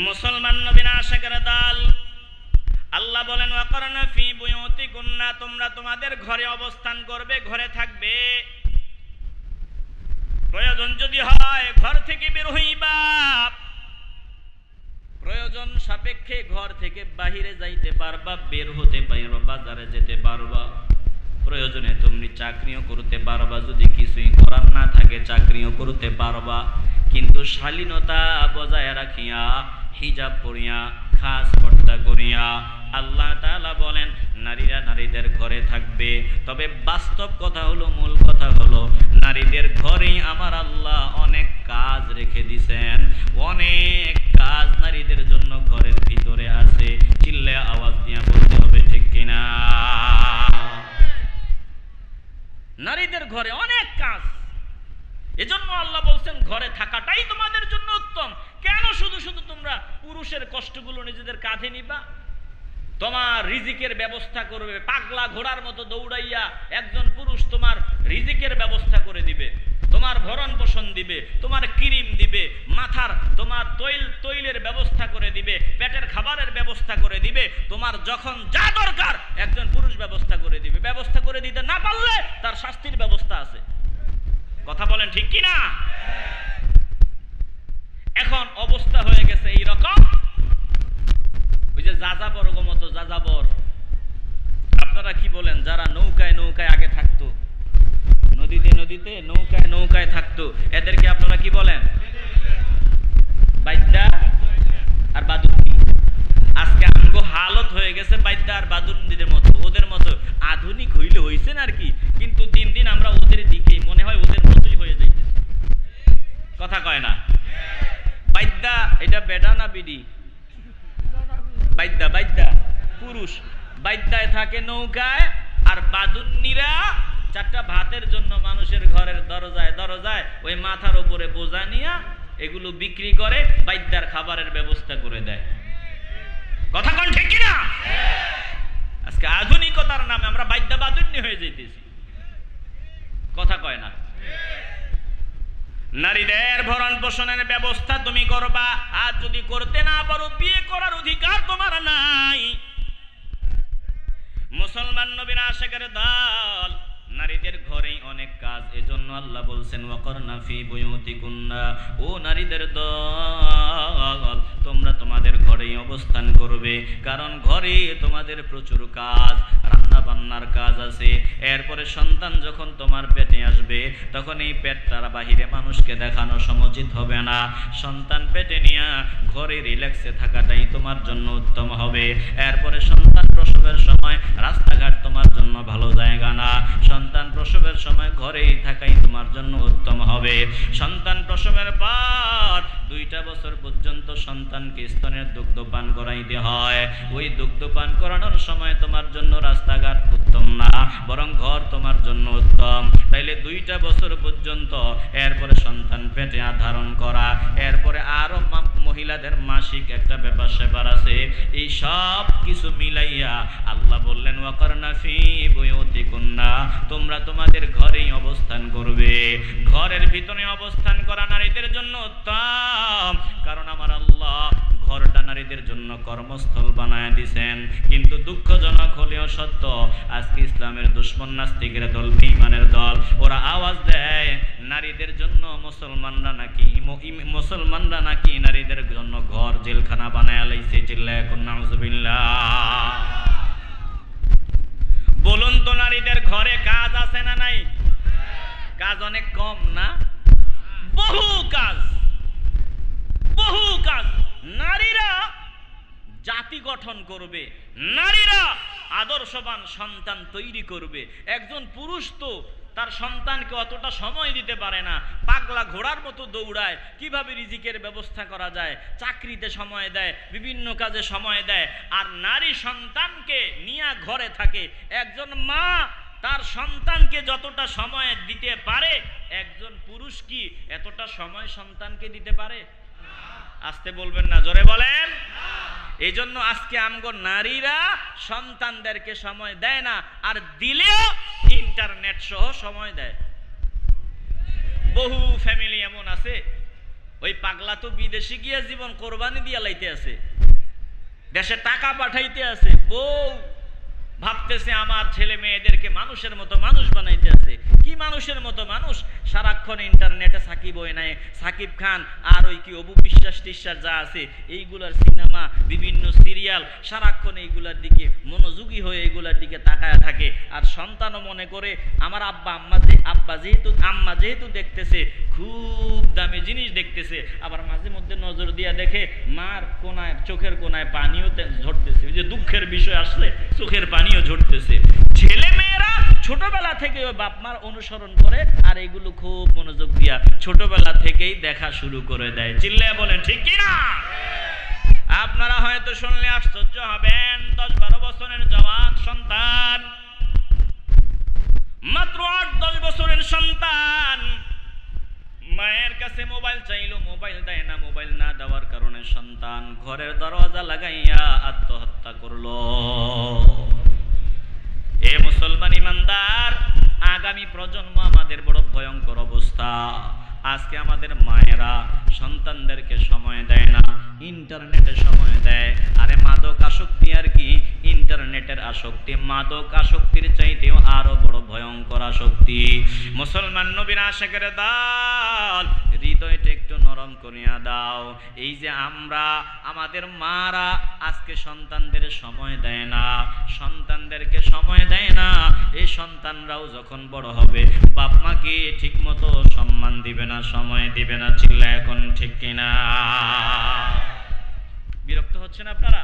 মুসলমান নবীর আশিকের দল আল্লাহ বলেন ওয়াকরনা ফি বুয়ুতিকুন্না, তোমরা তোমাদের ঘরে অবস্থান করবে, ঘরে থাকবে। প্রয়োজন যদি হয় ঘর থেকে বের হইবা, প্রয়োজন সাপেক্ষে ঘর থেকে বাহিরে যাইতে পারবা, বের হতে পারবা, বাজারে যেতে পারবা। প্রয়োজনে তুমি চাকরিও করতে পারবা, যদি কিছুই করার না থাকে চাকরিও করতে পারবা। কিন্তু শালীনতা বজায় রাখিয়া, হিজাব পরিয়া, খাস পর্দা করিয়া আল্লাহ তাআলা বলেন নারীরা নারীদের ঘরে থাকবে। তবে বাস্তব কথা হলো, মূল কথা হলো, নারীদের ঘরেই আমার আল্লাহ অনেক কাজ রেখে দিয়েছেন। অনেক কাজ নারীদের জন্য ঘরের ভিতরে আছে। চিল্লে আওয়াজ দিয়া বলতে হবে ঠিক কিনা? নারীদের ঘরে অনেক কাজ। এজন্য আল্লাহ বলছেন ঘরে থাকাটাই তোমাদের জন্য উত্তম। কেন শুধু শুধু তোমরা পুরুষের কষ্টগুলো নিজেদের কাঁধে নিবা? তোমার রিজিকের ব্যবস্থা করবে, পাগলা ঘোড়ার মতো দৌড়াইয়া একজন পুরুষ তোমার রিজিকের ব্যবস্থা করে দিবে, তোমার ভরণ পোষণ দিবে, তোমার ক্রিম দিবে, মাথার তোমার তৈলের ব্যবস্থা করে দিবে, পেটের খাবারের ব্যবস্থা করে দিবে। তোমার যখন যা দরকার একজন পুরুষ ব্যবস্থা করে দিবে। ব্যবস্থা করে দিতে না পারলে তার শাস্তির ব্যবস্থা আছে। কথা বলেন ঠিক কি না? এখন অবস্থা হয়ে গেছে এই রকম, ওই যে যাযাবর মতো যাযাবর, আপনারা কি বলেন, যারা নৌকায় নৌকায় আগে থাকতো, নদীতে নদীতে নৌকায় নৌকায় থাকতো, এদেরকে আপনারা কি বলেন? বাইদ্যা আর বাদুন্নি। আজকে আমগো হালত হয়ে গেছে বাইদ্যা আর বাদুন্নিদের মতো, ওদের মতো আধুনিক হইলে হইছেন আর কি, কিন্তু দিন দিন আমরা ওদের দিকেই মনে হয় ওদের মতোই হয়ে যাইতেছে। কথা কয় না? বাইদ্যা এটা বেডা না বিডি? বাইদ্যা, বাইদ্যা পুরুষ। বাইদ্যায় থাকে নৌকায়, আর বাদুন্নিরা চারটা ভাতের জন্য মানুষের ঘরের দরজায় দরজায় ওই মাথার উপরে বোঝা নিয়া এগুলো বিক্রি করে, বাইদ্যার খাবারের ব্যবস্থা করে দেয়। কথা কোন ঠিক কিনা? আজকে আধুনিকতার নামে আমরা বাইদ্যা বাদুন্নি হয়ে যাইতেছি। কথা কয় না? নারীদের ভরণ পোষণের ব্যবস্থা তুমি করবা, আর যদি করতে না পারো বিয়ে করার অধিকার তোমার নাই। মুসলমান নবীর আশিকের দল নারীদের ঘরেই অনেক কাজ। এজন্য আল্লাহ বলছেন ওয়াকরনা ফি বুয়ুতিকুন্না, ও নারীদের দল তোমরা তোমাদের ঘরেই অবস্থান করবে, কারণ ঘরে তোমাদের প্রচুর কাজ, রান্না বান্নার কাজ আছে। এরপরে সন্তান যখন তোমার পেটে আসবে তখন এই পেট তারা বাহিরে মানুষকে দেখানো সমুচিত হবে না। সন্তান পেটে নিয়ে ঘরে রিল্যাক্সে থাকাটাই তোমার জন্য উত্তম হবে। এরপরে সন্তান প্রসবের সময় রাস্তাঘাট তোমার জন্য ভালো জায়গা না। সন্তান প্রসবের সময় ঘরেই থাকাই তোমার জন্য উত্তম হবে। সন্তান প্রসবের পর 2টা বছর পর্যন্ত সন্তানকে স্তনের দুগ্ধ পান করাইতে হয়। ওই দুগ্ধ পান করানোর সময় তোমার জন্য রাস্তাঘাট উত্তম না, বরং ঘর তোমার জন্য উত্তম। তাইলে 2টা বছর পর্যন্ত, এরপরে সন্তান পেটে ধারণ করা, এরপরে আরো মহিলাদের মাসিক একটা ব্যাপার স্যাপার আছে। এই সব কিছু মিলাইয়া আল্লাহ বললেন ওয়াকরনা ফি বুয়ুতিকুন্না, তোমরা তোমাদের ঘরেই অবস্থান করবে। ঘরের ভিতরে অবস্থান করা নারীদের জন্য উত্তম, কারণ আমার আল্লাহ ঘরটা নারীদের জন্য কর্মস্থল বানায় দিয়েছেন। কিন্তু দুঃখজনক হলেও সত্য, আজকে ইসলামের দুশ্মন নাস্তিকের দল, বেঈমানের দল, ওরা আওয়াজ দেয় নারীদের জন্য মুসলমানরা নাকি নারীদের জন্য ঘর জেলখানা বানায় লাইছে। চিল্লায় এখন নাউজুবিল্লাহ। বলুন তো নারীদের ঘরে কাজ আছে না নাই? কাজ অনেক কম না? বহু কাজ, বহু কাজ। নারীরা জাতি গঠন করবে, নারীরা আদর্শবান সন্তান তৈরি করবে। একজন পুরুষ তো তার সন্তানকে অতটা সময় দিতে পারে না, পাগলা ঘোড়ার মতো দৌড়ায়। কিভাবে রিজিকের ব্যবস্থা করা যায়, চাকরিতে সময় দেয়, বিভিন্ন কাজে সময় দেয়। আর নারী সন্তানকে নিয়ে ঘরে থাকে। একজন মা তার সন্তানকে যতটা সময় দিতে পারে, একজন পুরুষ কি এতটা সময় সন্তানকে দিতে পারে? আসতে বলবেন না, জোরে বলেন। এই জন্য আজকে আমগো নারীরা সন্তানদেরকে সময় দেয় না, আর দিলেও ইন্টারনেট সহ সময় দেয়। বহু ফ্যামিলি এমন আছে ওই পাগলা তো বিদেশে গিয়ে জীবন কোরবানি দিয়া লাইতে আছে, দেশে টাকা পাঠাইতে আছে, বউ ভাবতেছে আমার ছেলে মেয়েদেরকে মানুষের মতো মানুষ বানাইতে আছে। কি মানুষের মতো মানুষ? সারাক্ষণ ইন্টারনেটে সাকিব ওই নাই, সাকিব খান আর ওই কি অপু বিশ্বাস টিশ্বাস যা আছে এইগুলার সিনেমা, বিভিন্ন সিরিয়াল, সারাক্ষণ এইগুলার দিকে মনোযোগী হয়ে এইগুলার দিকে তাকায় থাকে। আর সন্তানও মনে করে আমার আম্মা যেহেতু দেখতেছে, খুব দামি জিনিস দেখতেছে, আবার মাঝে মধ্যে নজর দিয়া দেখে মার কোনায়, চোখের কোনায় পানিও ঝরতেছে, ওই যে দুঃখের বিষয় আসলে চোখের পানিও ঝরতেছে। ছেলে মেয়েরা ছোটবেলা থেকে ওই বাপ মার অনুসরণ করে আর এগুলো খুব মনোযোগ দিয়া ছোটবেলা থেকেই দেখা শুরু করে দেয়। চিল্লায় বলেন ঠিক কিনা? আপনারা হয়তো শুনলে আশ্চর্য হবেন, 10-12 বছরের জওয়ান সন্তান, মাত্র 8-10 বছরের সন্তান মায়ের কাছে মোবাইল চাইলো, মোবাইল দেয় না, মোবাইল না দেওয়ার কারণে সন্তান ঘরের দরজা লাগাইয়া আত্মহত্যা করলো। এ মুসলমান ইমানদার, আগামী প্রজন্ম আমাদের বড় ভয়ঙ্কর অবস্থা। আজকে আমাদের মায়েরা সন্তানদেরকে সময় দেয় না, ইন্টারনেটে সময় দেয়। আরে মাদক আসক্তি আর কি, ইন্টারনেটের আসক্তি মাদক আসক্তির চাইতেও আরো বড় ভয়ঙ্কর আসক্তি। মুসলমান নবীর আশিকের দল, হৃদয়টা একটু নরম করিয়া দাও। এই যে আমরা, আমাদের মারা আজকে সন্তানদের সময় দেয় না, সন্তানদেরকে সময় দেয় না, এই সন্তানরাও যখন বড় হবে বাপ মাকে ঠিক মতো সম্মান দিবে না, সময় দিবে না। চিল্লা এখন ঠিক কিনা? বিরক্ত হচ্ছেন আপনারা?